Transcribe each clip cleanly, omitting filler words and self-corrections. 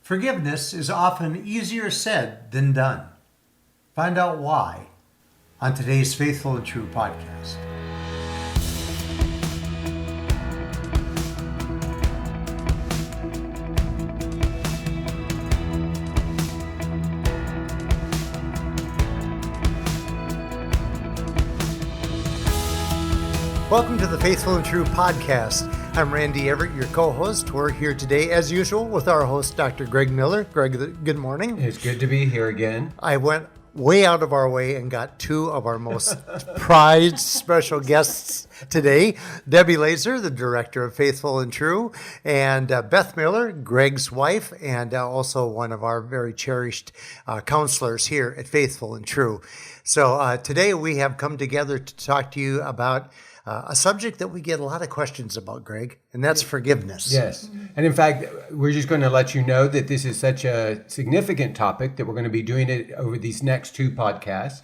Forgiveness is often easier said than done. Find out why on today's Faithful and True podcast. Welcome to the Faithful and True podcast. I'm Randy Everett, your co-host. We're here today, as usual, with our host, Dr. Greg Miller. Greg, good morning. It's good to be here again. I went way out of our way and got two of our most prized special guests today. Debbie Laaser, the director of Faithful and True, and Beth Miller, Greg's wife, and also one of our very cherished counselors here at Faithful and True. So today we have come together to talk to you about a subject that we get a lot of questions about, Greg, and that's forgiveness. Yes. And in fact, we're just going to let you know that this is such a significant topic that we're going to be doing it over these next two podcasts.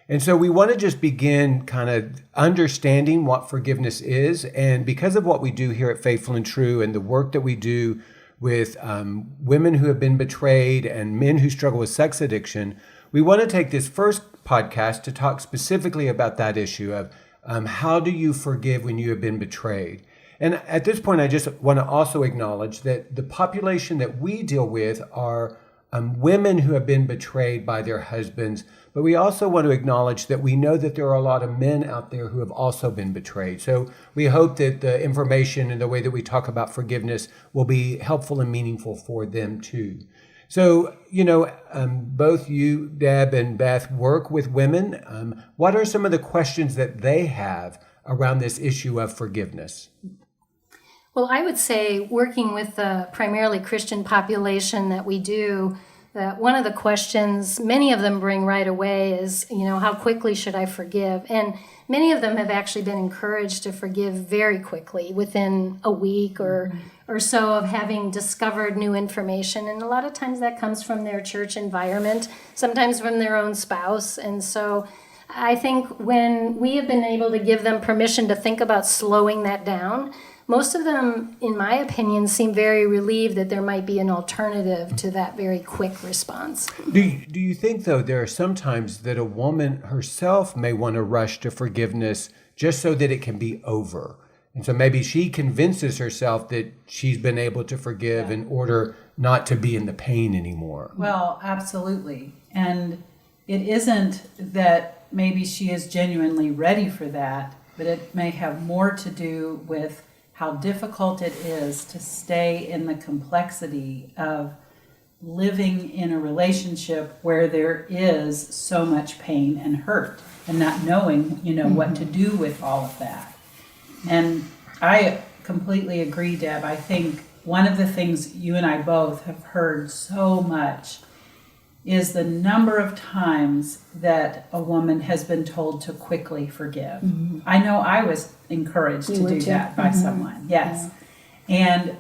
And so we want to just begin kind of understanding what forgiveness is. And because of what we do here at Faithful and True and the work that we do with women who have been betrayed and men who struggle with sex addiction, we want to take this first podcast to talk specifically about that issue of how do you forgive when you have been betrayed? And at this point, I just want to also acknowledge that the population that we deal with are women who have been betrayed by their husbands. But we also want to acknowledge that we know that there are a lot of men out there who have also been betrayed. So we hope that the information and the way that we talk about forgiveness will be helpful and meaningful for them too. So, both you, Deb, and Beth work with women. What are some of the questions that they have around this issue of forgiveness? Well, I would say working with the primarily Christian population that we do, that one of the questions many of them bring right away is, how quickly should I forgive? And many of them have actually been encouraged to forgive very quickly, within a week or so of having discovered new information. And a lot of times that comes from their church environment, sometimes from their own spouse. And so I think when we have been able to give them permission to think about slowing that down, most of them, in my opinion, seem very relieved that there might be an alternative to that very quick response. Do you think, though, there are some times that a woman herself may want to rush to forgiveness just so that it can be over? And so maybe she convinces herself that she's been able to forgive in order not to be in the pain anymore. Well, absolutely. And it isn't that maybe she is genuinely ready for that, but it may have more to do with how difficult it is to stay in the complexity of living in a relationship where there is so much pain and hurt and not knowing, what to do with all of that. And I completely agree, Deb. I think one of the things you and I both have heard so much is the number of times that a woman has been told to quickly forgive. Mm-hmm. I know I was encouraged to do that by someone. Yes. Yeah. And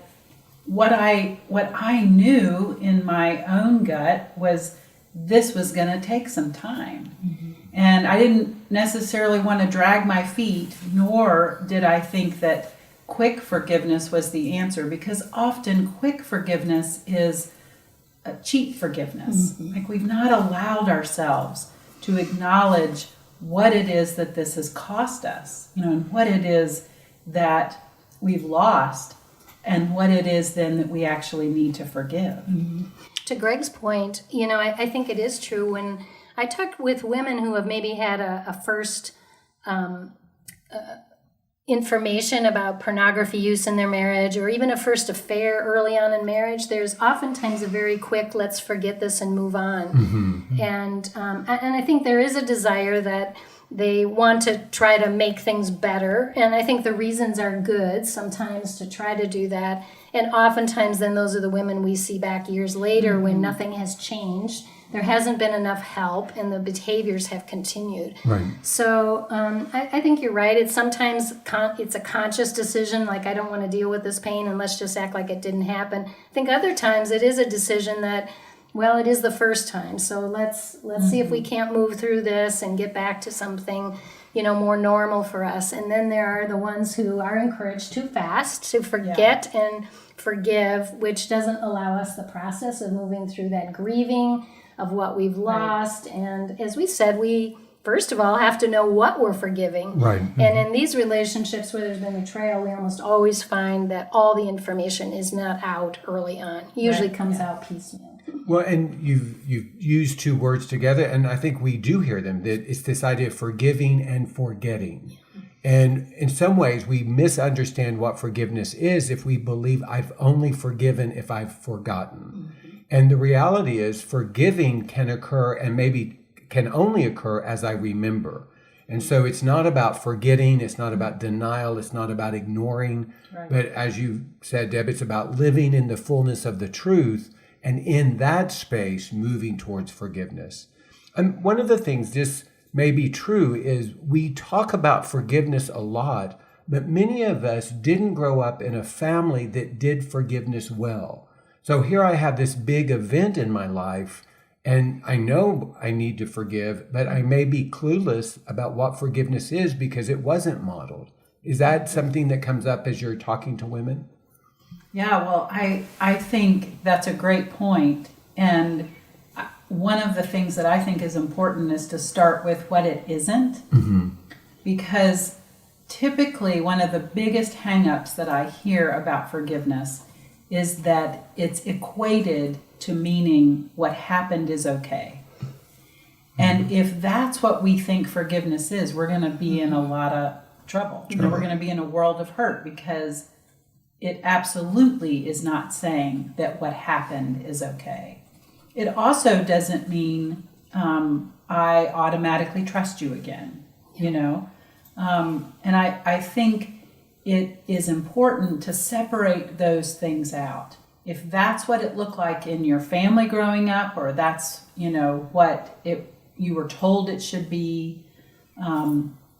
what I knew in my own gut was this was going to take some time. Mm-hmm. And I didn't necessarily want to drag my feet, nor did I think that quick forgiveness was the answer, because often quick forgiveness is a cheap forgiveness. Mm-hmm. Like we've not allowed ourselves to acknowledge what it is that this has cost us, and what it is that we've lost, and what it is then that we actually need to forgive. Mm-hmm. To Greg's point, I think it is true when I talk with women who have maybe had a first information about pornography use in their marriage, or even a first affair early on in marriage. There's oftentimes a very quick, let's forget this and move on. Mm-hmm. And I think there is a desire that they want to try to make things better. And I think the reasons are good sometimes to try to do that. And oftentimes then those are the women we see back years later mm-hmm. when nothing has changed. There hasn't been enough help, and the behaviors have continued. Right. So I think you're right. It's sometimes it's a conscious decision, like I don't want to deal with this pain, and let's just act like it didn't happen. I think other times it is a decision that, well, it is the first time, so let's mm-hmm. see if we can't move through this and get back to something, more normal for us. And then there are the ones who are encouraged too fast to forget and forgive, which doesn't allow us the process of moving through that grieving of what we've lost. And as we said, we first of all have to know what we're forgiving. Right. And in these relationships where there's been betrayal, we almost always find that all the information is not out early on. It usually comes out piecemeal. Well, and you've used two words together, and I think we do hear them, that it's this idea of forgiving and forgetting. And in some ways, we misunderstand what forgiveness is if we believe I've only forgiven if I've forgotten. And the reality is forgiving can occur and maybe can only occur as I remember. And so it's not about forgetting, it's not about denial, it's not about ignoring, but as you said, Deb, it's about living in the fullness of the truth, and in that space, moving towards forgiveness. And one of the things this may be true is we talk about forgiveness a lot, but many of us didn't grow up in a family that did forgiveness well. So here I have this big event in my life, and I know I need to forgive, but I may be clueless about what forgiveness is because it wasn't modeled. Is that something that comes up as you're talking to women? Yeah, well, I think that's a great point. And one of the things that I think is important is to start with what it isn't. Because typically one of the biggest hangups that I hear about forgiveness is that it's equated to meaning what happened is okay. And if that's what we think forgiveness is, we're going to be in a lot of trouble. You know, we're going to be in a world of hurt because it absolutely is not saying that what happened is okay. It also doesn't mean I automatically trust you again, you know? And I think it is important to separate those things out. If that's what it looked like in your family growing up, or that's, you know, what you were told it should be,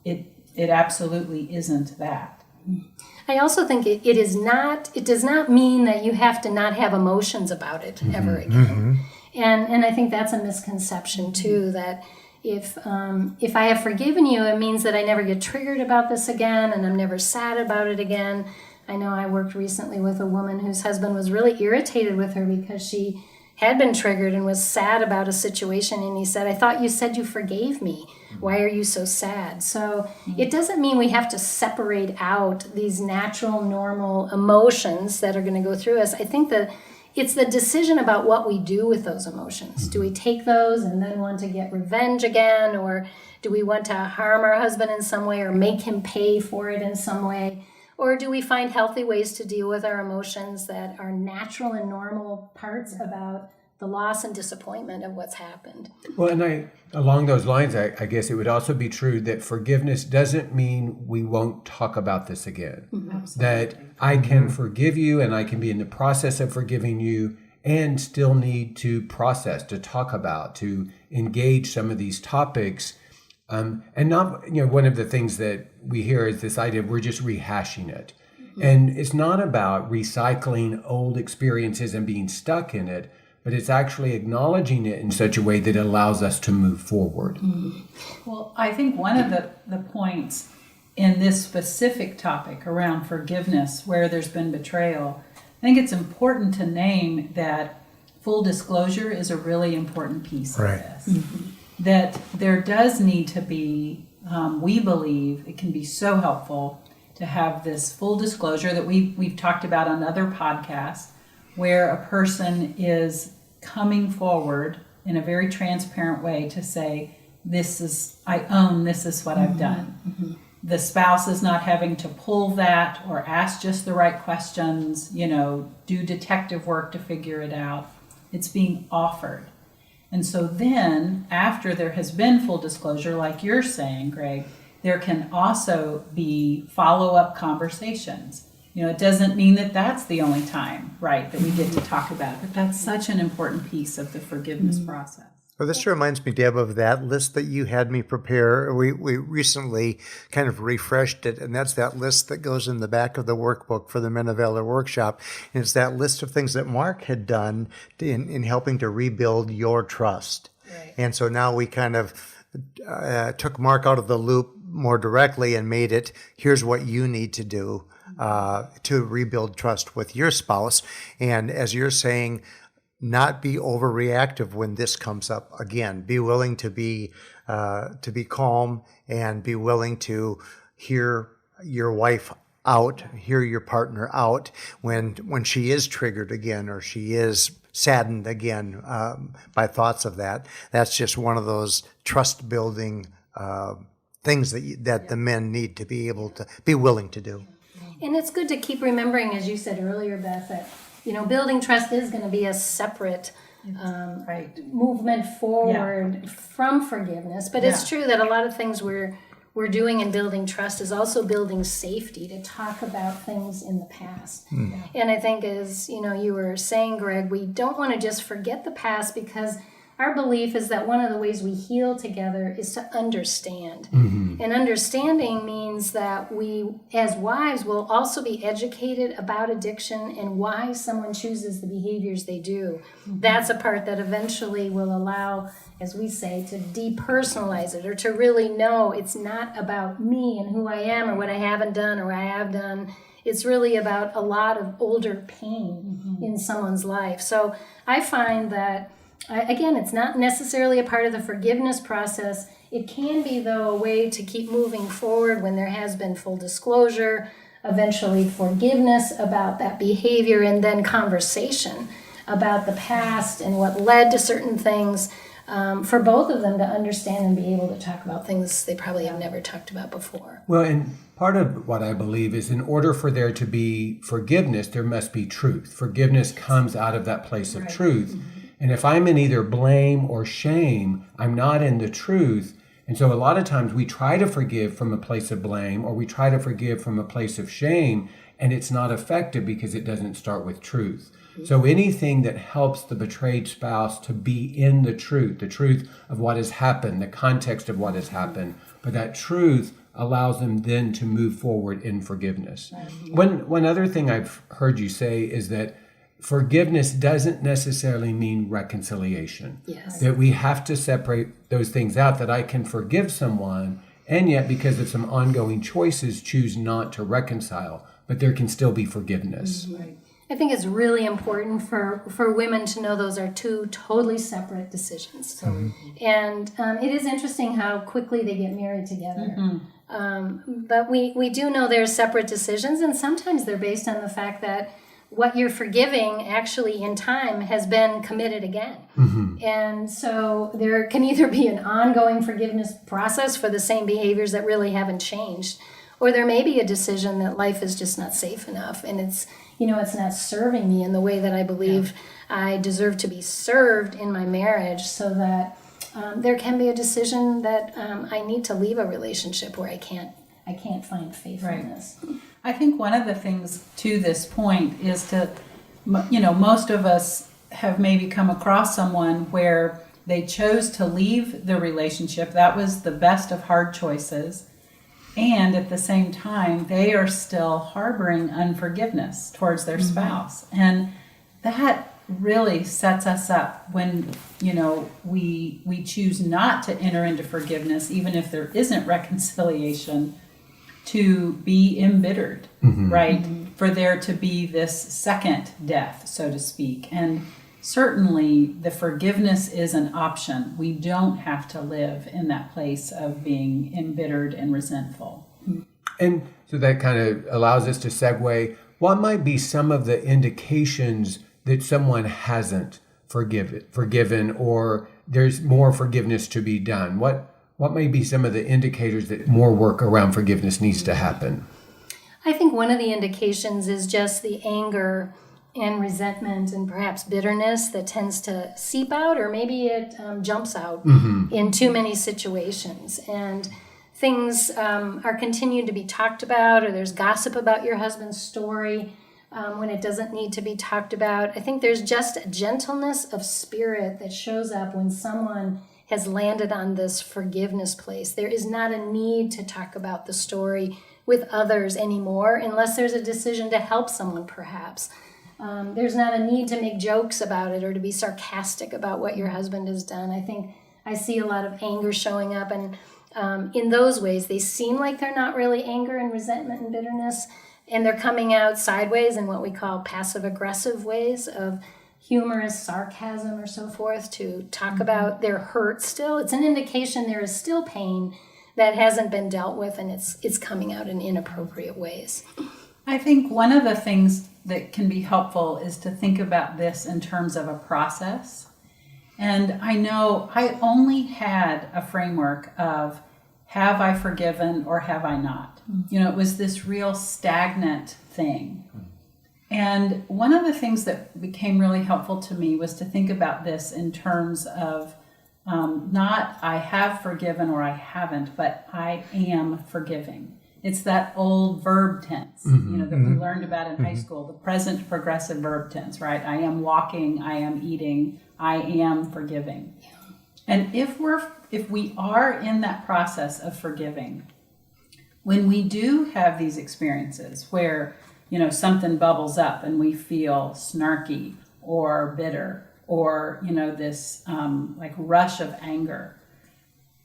it absolutely isn't that. I also think it does not mean that you have to not have emotions about it ever again. And I think that's a misconception too, that if I have forgiven you, it means that I never get triggered about this again and I'm never sad about it again. I know I worked recently with a woman whose husband was really irritated with her because she had been triggered and was sad about a situation, and he said, I thought you said you forgave me. Why are you so sad? So it doesn't mean we have to separate out these natural, normal emotions that are going to go through us. I think that it's the decision about what we do with those emotions. Do we take those and then want to get revenge again? Or do we want to harm our husband in some way or make him pay for it in some way? Or do we find healthy ways to deal with our emotions that are natural and normal parts about the loss and disappointment of what's happened? Well, and along those lines, I guess it would also be true that forgiveness doesn't mean we won't talk about this again. That I can forgive you and I can be in the process of forgiving you and still need to process, to talk about, to engage some of these topics. And not, you know, one of the things that we hear is this idea of we're just rehashing it. And it's not about recycling old experiences and being stuck in it, but it's actually acknowledging it in such a way that it allows us to move forward. Well, I think one of the points in this specific topic around forgiveness, where there's been betrayal, I think it's important to name that full disclosure is a really important piece of this. That there does need to be, we believe it can be so helpful to have this full disclosure that we've talked about on other podcasts, where a person is coming forward in a very transparent way to say, I own this is what I've done. The spouse is not having to pull that or ask just the right questions, you know, do detective work to figure it out. It's being offered. And so then, after there has been full disclosure, like you're saying, Greg, there can also be follow-up conversations. You know, it doesn't mean that that's the only time, right, that we get to talk about it, but that's such an important piece of the forgiveness process. Well, this reminds me, Deb, of that list that you had me prepare. We recently kind of refreshed it, and that's that list that goes in the back of the workbook for the Men of Valor workshop. And it's that list of things that Mark had done in helping to rebuild your trust. Right. And so now we kind of took Mark out of the loop more directly and made it, here's what you need to do to rebuild trust with your spouse. And as you're saying, not be overreactive when this comes up again. Be willing to be calm, and be willing to hear your wife out, hear your partner out when she is triggered again, or she is saddened again by thoughts of that. That's just one of those trust building things that the men need to be able to be willing to do. And it's good to keep remembering, as you said earlier, Beth, that building trust is going to be a separate movement forward from forgiveness. But it's true that a lot of things we're doing in building trust is also building safety, to talk about things in the past. And I think, as you were saying, Greg, we don't want to just forget the past, because our belief is that one of the ways we heal together is to understand. And understanding means that we, as wives, will also be educated about addiction and why someone chooses the behaviors they do. That's a part that eventually will allow, as we say, to depersonalize it, or to really know it's not about me and who I am or what I haven't done or I have done. It's really about a lot of older pain in someone's life. So I find that, again, it's not necessarily a part of the forgiveness process. It can be, though, a way to keep moving forward when there has been full disclosure, eventually forgiveness about that behavior, and then conversation about the past and what led to certain things, for both of them to understand and be able to talk about things they probably have never talked about before. Well, and part of what I believe is, in order for there to be forgiveness, there must be truth. Forgiveness comes out of that place of truth. And if I'm in either blame or shame, I'm not in the truth. And so a lot of times we try to forgive from a place of blame, or we try to forgive from a place of shame, and it's not effective because it doesn't start with truth. So anything that helps the betrayed spouse to be in the truth of what has happened, the context of what has happened, but that truth allows them then to move forward in forgiveness. One other thing I've heard you say is that forgiveness doesn't necessarily mean reconciliation. Yes. That we have to separate those things out, that I can forgive someone, and yet because of some ongoing choices, choose not to reconcile, but there can still be forgiveness. I think it's really important for women to know those are two totally separate decisions. And it is interesting how quickly they get married together. But we do know they're separate decisions, and sometimes they're based on the fact that what you're forgiving actually in time has been committed again. And so there can either be an ongoing forgiveness process for the same behaviors that really haven't changed, or there may be a decision that life is just not safe enough, and it's not serving me in the way that I believe I deserve to be served in my marriage, so that there can be a decision that I need to leave a relationship where I can't find faithfulness. I think one of the things to this point is to, most of us have maybe come across someone where they chose to leave the relationship. That was the best of hard choices. And at the same time, they are still harboring unforgiveness towards their spouse. And that really sets us up when, we choose not to enter into forgiveness, even if there isn't reconciliation, to be embittered, right? For there to be this second death, so to speak. And certainly the forgiveness is an option. We don't have to live in that place of being embittered and resentful. And so that kind of allows us to segue. What might be some of the indications that someone hasn't forgiven, or there's more forgiveness to be done? What may be some of the indicators that more work around forgiveness needs to happen? I think one of the indications is just the anger and resentment and perhaps bitterness that tends to seep out, or maybe it jumps out in too many situations. And things are continued to be talked about, or there's gossip about your husband's story when it doesn't need to be talked about. I think there's just a gentleness of spirit that shows up when someone has landed on this forgiveness place. There is not a need to talk about the story with others anymore, unless there's a decision to help someone, perhaps. There's not a need to make jokes about it or to be sarcastic about what your husband has done. I think I see a lot of anger showing up, and in those ways, they seem like they're not really anger and resentment and bitterness. And they're coming out sideways in what we call passive-aggressive ways of humorous sarcasm or so forth to talk about their hurt still. It's an indication there is still pain that hasn't been dealt with, and it's coming out in inappropriate ways. I think one of the things that can be helpful is to think about this in terms of a process. And I know I only had a framework of have I forgiven or have I not? It was this real stagnant thing. And one of the things that became really helpful to me was to think about this in terms of not I have forgiven or I haven't, but I am forgiving. It's that old verb tense, that we learned about in high school, the present progressive verb tense, right? I am walking, I am eating, I am forgiving. And if we are in that process of forgiving, when we do have these experiences where something bubbles up and we feel snarky or bitter or, this like rush of anger.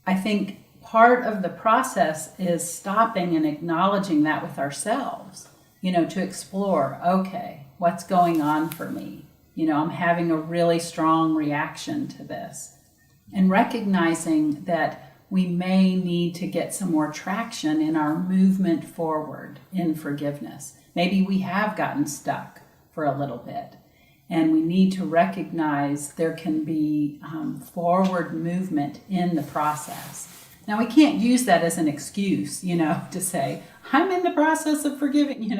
I think part of the process is stopping and acknowledging that with ourselves, to explore, okay, what's going on for me? I'm having a really strong reaction to this. And recognizing that we may need to get some more traction in our movement forward in forgiveness. Maybe we have gotten stuck for a little bit, and we need to recognize there can be forward movement in the process. Now, we can't use that as an excuse, to say, I'm in the process of forgiving,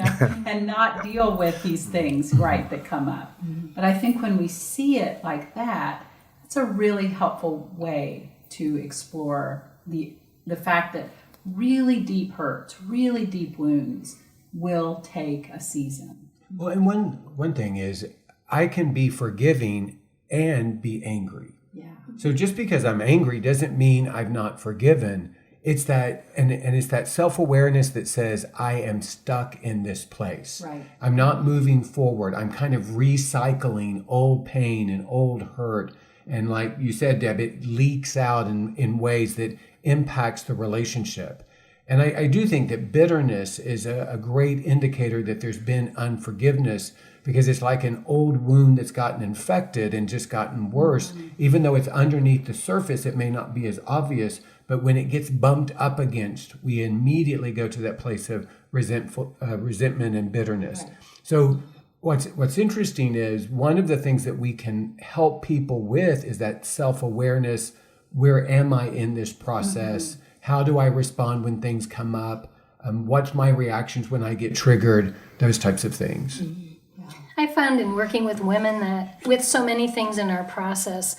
and not deal with these things, right, that come up. But I think when we see it like that, it's a really helpful way to explore the fact that really deep hurts, really deep wounds will take a season. Well, and one thing is I can be forgiving and be angry. Yeah. So just because I'm angry doesn't mean I've not forgiven. It's that, and it's that self-awareness that says I am stuck in this place. Right. I'm not moving forward. I'm kind of recycling old pain and old hurt. And like you said, Deb, it leaks out in ways that impacts the relationship. And I do think that bitterness is a great indicator that there's been unforgiveness, because it's like an old wound that's gotten infected and just gotten worse. Even though it's underneath the surface, it may not be as obvious, but when it gets bumped up against, we immediately go to that place of resentment and bitterness. Right. So what's interesting is one of the things that we can help people with is that self-awareness. Where am I in this process? How do I respond when things come up? What's my reactions when I get triggered? Those types of things. I found in working with women that with so many things in our process,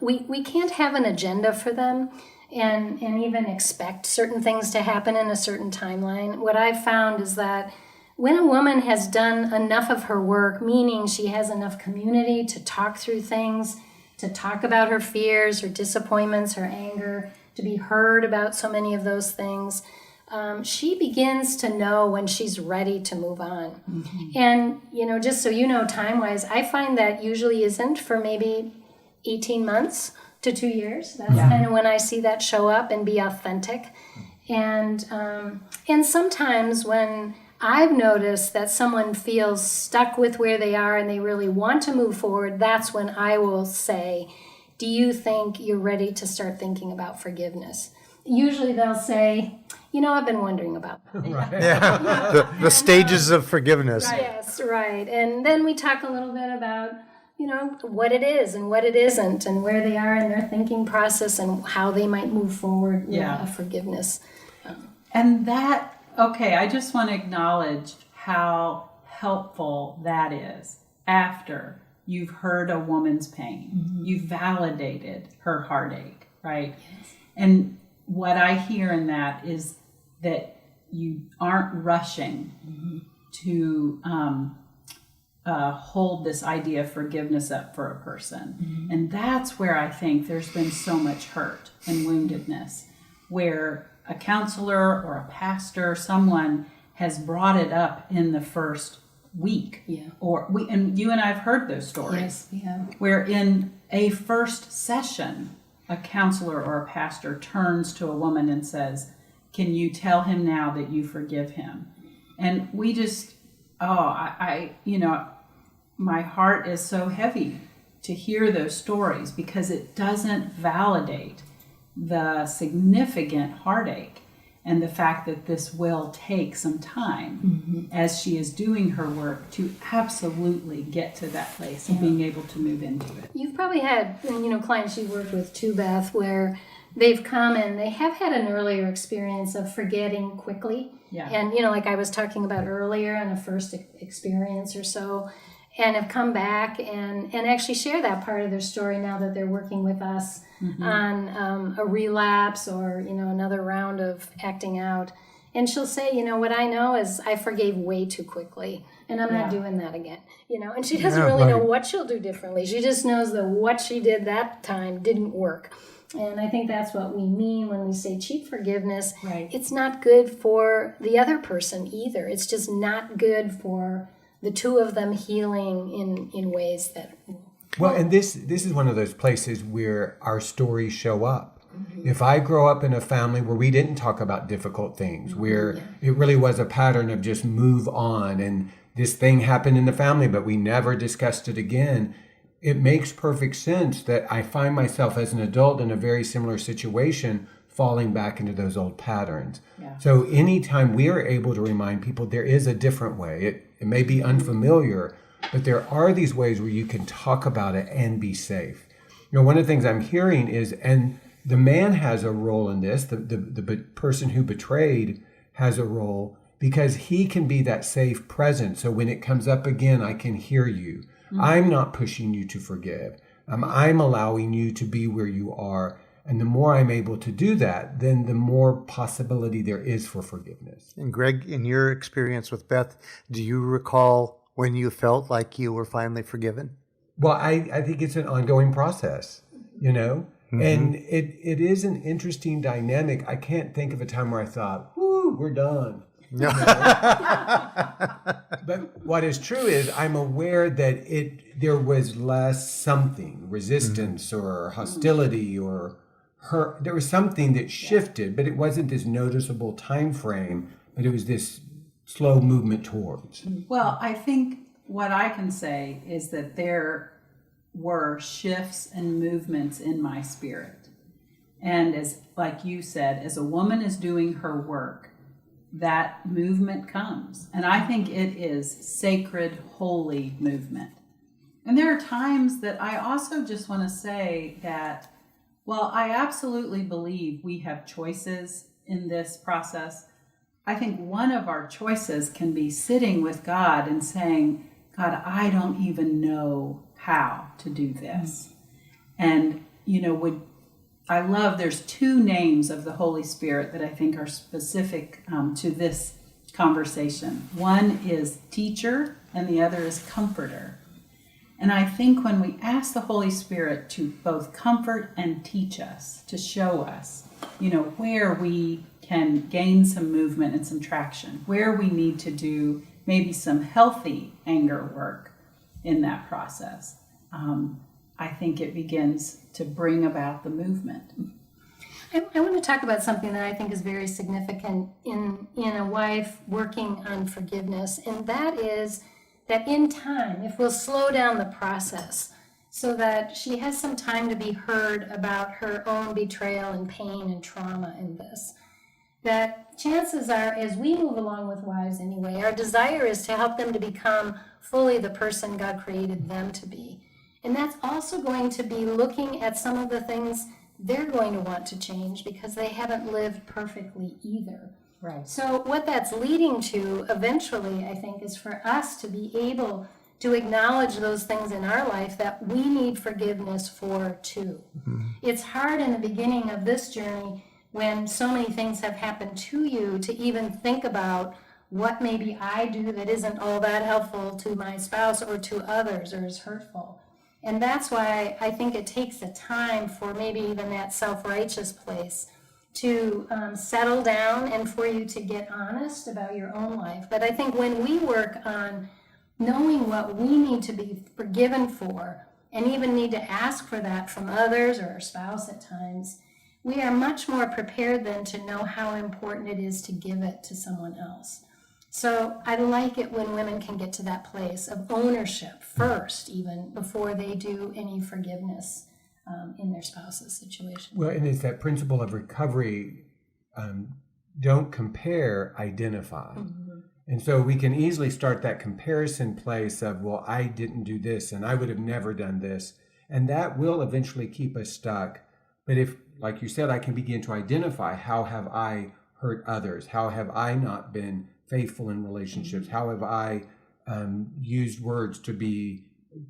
we can't have an agenda for them and even expect certain things to happen in a certain timeline. What I've found is that when a woman has done enough of her work, meaning she has enough community to talk through things, to talk about her fears, her disappointments, her anger, to be heard about so many of those things, she begins to know when she's ready to move on. And, just so you know, time-wise, I find that usually isn't for maybe 18 months to 2 years. That's kind of when I see that show up and be authentic. And sometimes when I've noticed that someone feels stuck with where they are and they really want to move forward, that's when I will say, do you think you're ready to start thinking about forgiveness? Usually they'll say, I've been wondering about that. Right. Yeah, the stages of forgiveness. Right. Yes, right. And then we talk a little bit about, what it is and what it isn't and where they are in their thinking process and how they might move forward with a forgiveness. And that, I just want to acknowledge how helpful that is after you've heard a woman's pain. You've validated her heartache, right? Yes. And what I hear in that is that you aren't rushing to hold this idea of forgiveness up for a person. And that's where I think there's been so much hurt and woundedness, where a counselor or a pastor, someone has brought it up in the first week. And you and I have heard those stories. Yes, where in a first session, a counselor or a pastor turns to a woman and says, can you tell him now that you forgive him? And we just, my heart is so heavy to hear those stories because it doesn't validate the significant heartache and the fact that this will take some time as she is doing her work to absolutely get to that place and being able to move into it. You've probably had, clients you work with too, Beth, where they've come and they have had an earlier experience of forgetting quickly. Yeah. And, like I was talking about earlier in a first experience or so, and have come back and actually share that part of their story now that they're working with us on a relapse or, another round of acting out. And she'll say, what I know is I forgave way too quickly and I'm not doing that again, and she doesn't really know what she'll do differently. She just knows that what she did that time didn't work. And I think that's what we mean when we say cheap forgiveness. Right. It's not good for the other person either. It's just not good for the two of them healing in ways that... Well, and this is one of those places where our stories show up. If I grow up in a family where we didn't talk about difficult things, where it really was a pattern of just move on, and this thing happened in the family, but we never discussed it again, it makes perfect sense that I find myself as an adult in a very similar situation, falling back into those old patterns. Yeah. So anytime we are able to remind people there is a different way, it may be unfamiliar, but there are these ways where you can talk about it and be safe. One of the things I'm hearing is, and the man has a role in this, the person who betrayed has a role, because he can be that safe presence. So when it comes up again, I can hear you. I'm not pushing you to forgive. I'm allowing you to be where you are. And the more I'm able to do that, then the more possibility there is for forgiveness. And Greg, in your experience with Beth, do you recall when you felt like you were finally forgiven? Well, I think it's an ongoing process, and it is an interesting dynamic. I can't think of a time where I thought, whoo, we're done. No. But what is true is I'm aware that there was less something, resistance or hostility or hurt. There was something that shifted, but it wasn't this noticeable time frame, but it was this slow movement towards. Well, I think what I can say is that there were shifts and movements in my spirit. And as, like you said, as a woman is doing her work, that movement comes. And I think it is sacred, holy movement. And there are times that I also just want to say that, while I absolutely believe we have choices in this process, I think one of our choices can be sitting with God and saying, God, I don't even know how to do this. And, there's two names of the Holy Spirit that I think are specific to this conversation. One is teacher and the other is comforter. And I think when we ask the Holy Spirit to both comfort and teach us, to show us, where we can gain some movement and some traction, where we need to do maybe some healthy anger work in that process, I think it begins to bring about the movement. I want to talk about something that I think is very significant in a wife working on forgiveness, and that is that in time, if we'll slow down the process so that she has some time to be heard about her own betrayal and pain and trauma in this, that chances are, as we move along with wives anyway, our desire is to help them to become fully the person God created them to be. And that's also going to be looking at some of the things they're going to want to change because they haven't lived perfectly either. Right. So what that's leading to eventually, I think, is for us to be able to acknowledge those things in our life that we need forgiveness for too. Mm-hmm. It's hard in the beginning of this journey when so many things have happened to you to even think about what maybe I do that isn't all that helpful to my spouse or to others or is hurtful. And that's why I think it takes a time for maybe even that self-righteous place to settle down and for you to get honest about your own life. But I think when we work on knowing what we need to be forgiven for and even need to ask for that from others or our spouse at times, we are much more prepared then to know how important it is to give it to someone else. So I like it when women can get to that place of ownership first, even before they do any forgiveness in their spouse's situation. Well, and it's that principle of recovery. Don't compare, identify. And so we can easily start that comparison place of, well, I didn't do this and I would have never done this. And that will eventually keep us stuck. But if, like you said, I can begin to identify, how have I hurt others? How have I not been faithful in relationships? How have I used words to be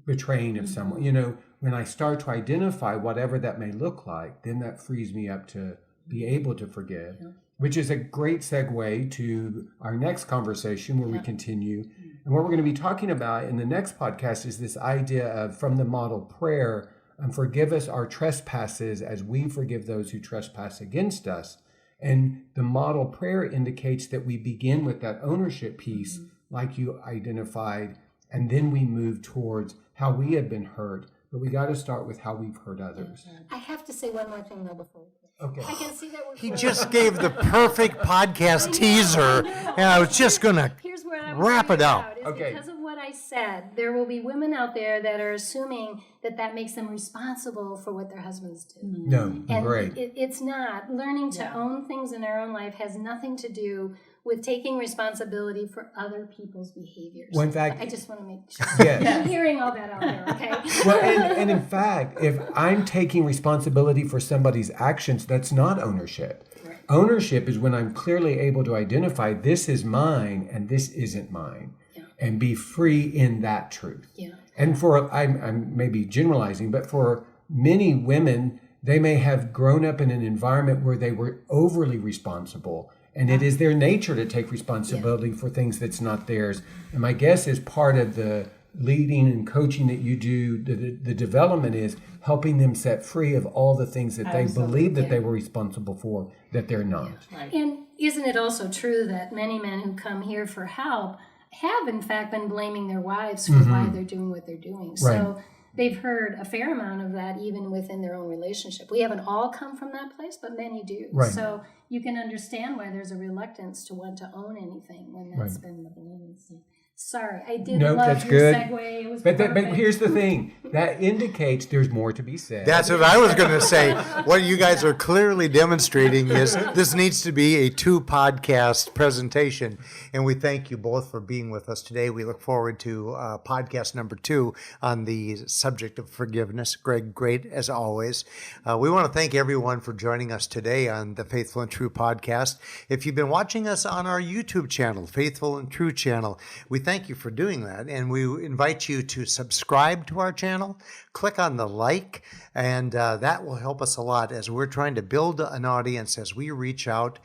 betraying of someone? You know, when I start to identify whatever that may look like, then that frees me up to be able to forgive, which is a great segue to our next conversation where we continue. And what we're going to be talking about in the next podcast is this idea of, from the model prayer, forgive us our trespasses as we forgive those who trespass against us. And the model prayer indicates that we begin with that ownership piece, like you identified, and then we move towards how we have been hurt. But we got to start with how we've hurt others. I have to say one more thing though before. Okay. I can see that we're. He just gave the perfect podcast teaser, and I was just going to Here's where I'm wrap it worried up. about, is Okay. because of what I said, there will be women out there that are assuming that makes them responsible for what their husbands do. No, And great. it's not. Learning to own things in our own life has nothing to do with taking responsibility for other people's behaviors. Well, in fact- I just want to make sure. Yes. I'm hearing all that out there, okay? Well, and in fact, if I'm taking responsibility for somebody's actions, that's not ownership. Right. Ownership is when I'm clearly able to identify, this is mine and this isn't mine, and be free in that truth. Yeah. And for, I'm maybe generalizing, but for many women, they may have grown up in an environment where they were overly responsible. And it is their nature to take responsibility for things that's not theirs. And my guess is part of the leading and coaching that you do, the development is helping them set free of all the things that they believe that they were responsible for, that they're not. Right. And isn't it also true that many men who come here for help have in fact been blaming their wives for why they're doing what they're doing? So they've heard a fair amount of that even within their own relationship. We haven't all come from that place, but many do. Right. So you can understand why there's a reluctance to want to own anything when that's been the blame. So, sorry, I did Nope, love that's your good. segue. It was But perfect. here's the thing, that indicates there's more to be said. That's what I was going to say. What you guys are clearly demonstrating is this needs to be a 2-podcast presentation. And we thank you both for being with us today. We look forward to podcast number 2 on the subject of forgiveness. Greg, great as always. We want to thank everyone for joining us today on the Faithful and True podcast. If you've been watching us on our YouTube channel, Faithful and True channel, we thank you for doing that. And we invite you to subscribe to our channel, click on the like, and that will help us a lot as we're trying to build an audience as we reach out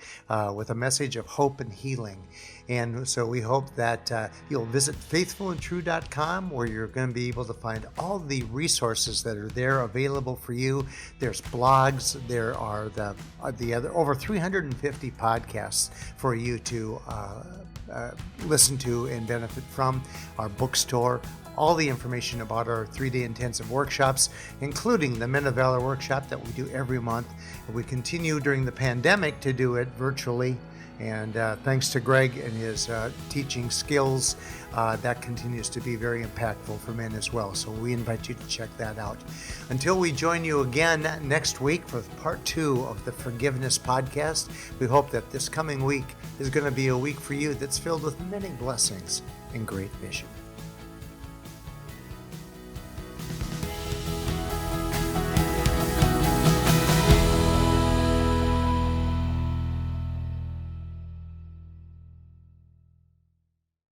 with a message of hope and healing. And so we hope that you'll visit faithfulandtrue.com, where you're going to be able to find all the resources that are there available for you. There's blogs, there are the other over 350 podcasts for you to listen to and benefit from. Our bookstore, all the information about our 3-day intensive workshops, including the Men of Valor workshop that we do every month. We continue during the pandemic to do it virtually. And thanks to Greg and his teaching skills, that continues to be very impactful for men as well. So we invite you to check that out. Until we join you again next week for part 2 of the Forgiveness podcast, we hope that this coming week is going to be a week for you that's filled with many blessings and great vision.